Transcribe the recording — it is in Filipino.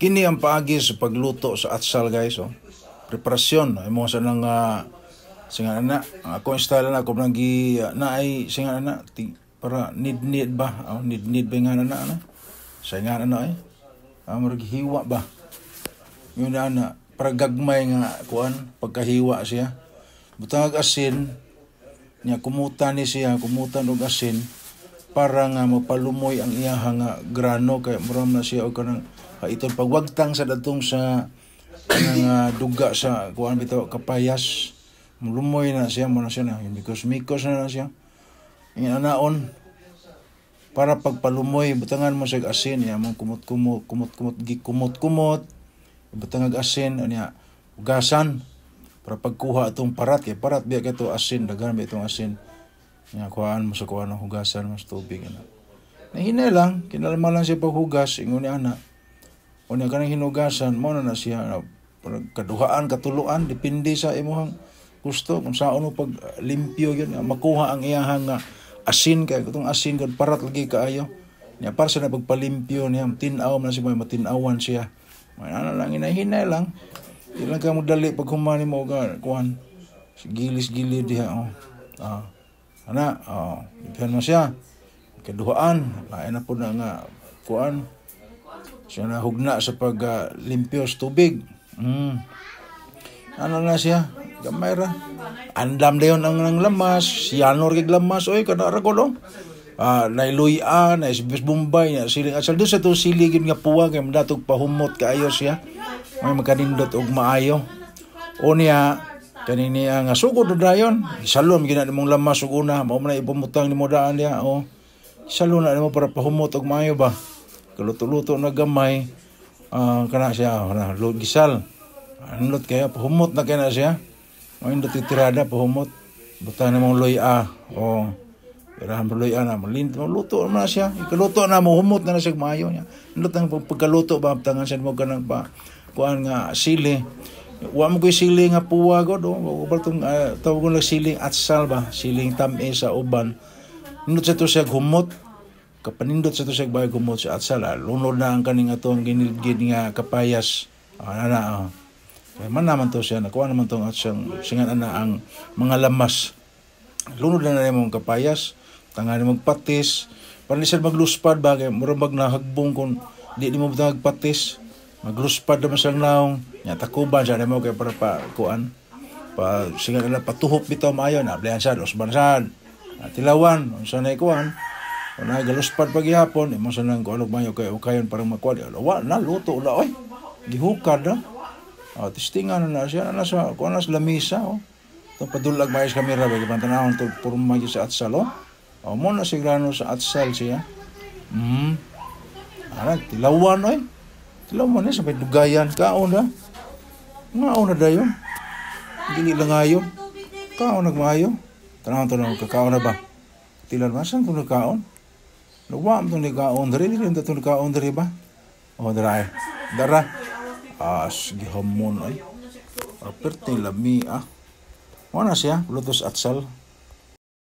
Kini ang paagi sa pagluto sa atsal guys. Oh. Preparasyon. Imo sa nang singa na. Ako yung style na ako nang naay singa na. Para need ba? Oh, need ba nga na ano? Singa na eh. Marag hiwa ba? Yun na para gagmay nga kuan pagkahiwa siya. Butang asin niya kumutan ni siya, kumutan og asin para nga mapalumoy ang iyaha nga grano kay muram na siya og kanang iton pagwagtang sa datong sa nga duga sa kuan bitaw kapayas lumoy na siya mo na siya na mikos na siya ingin anaon para pagpalumoy butangan mo sa asin ya mo kumot butang asin niya ugasan para pagkuha itong parat kay parat biya kay to asin daghan biya itong asin niya kuhaan mo sa kuhaan hugasan mo sa tubig na hinay lang kinalma lang siya paghugas ingon ni ana unya kanang hinugasan mo na siya kaduhaan katuluan depende sa imong gusto kung saan mo pag limpyo yun makuha ang iyahang asin kay katong asin kad parat lagi kaayo nya para sa pagpalimpyo niya tin-aw na siya matin-awan siya ana lang hinay lang ilang ka mo dali pag humani mo kuan gilis-gilid diha ipihan mo siya kaduhaan lain na po na nga kuan siya na hugna sa paglimpyo sa tubig. Ano na siya? Gamay ra. Andam dayon ang lamas. Siyanor kay lamas. Oy, kada ra ko dong. Nailuya, na isbis Bombay, na siling asal do sa to siligin nga puwa kay madatog pahumot kaayo siya. May makanindot og maayo. O niya kanini nga sugod na dayon. Salom gina nimong lamas ug una, mao man ipumutang nimo daan niya. Salon na nimo para pahumot og maayo ba. Kaluto-luto na gamay kana siya gisal anlot kaya pahumot na kaya siya maindot itirada pahumot butan namong loya irahan loya na luto na siya ikaluto na mo humot na siya maayo niya anlot ang pagkaluto ba tangan siya mo kanang pa kuan nga sili wa mo koy sili nga puwa god baltong tawag lang siling atsal ba siling tami sa uban nindot sa to siya humot kapanindot sa to siya bagay kumot sa atsal lunod na ang kaning atong ginilgid nga kapayas kaya man naman to siya nakuha naman tong atsang singan ana ang mga lamas lunod na mong kapayas tangan mong patis para siya magluspad bagay murag nahagbong kung di mo patis magluspad naman siyang naong nya takuban siya mo kay para pa kuan pa singan ana patuhop bitaw maayo na ablihan siya dos bansan tilawan unsa nay kuan na galuspad paghihapon imo sa nang kunog mayo kay ukayon para makuha wa na luto na oy gihukad na testingan na siya na sa kuan sa lamisa to padulag mais kamera ba gipantanawon to porma sa atsal mo na sigrano sa atsal siya tilawan oy tilawan sa dugayan kaon na dayon dili lang ayon kaon nagmaayo tanawon kakaon na ba tilan masan kung nagkaon luwa mo itong nikaon dari, hindi mo itong nikaon dari ba? Dara. Sige hamon ay. Apert ni lami Mana siya, lutos atsal.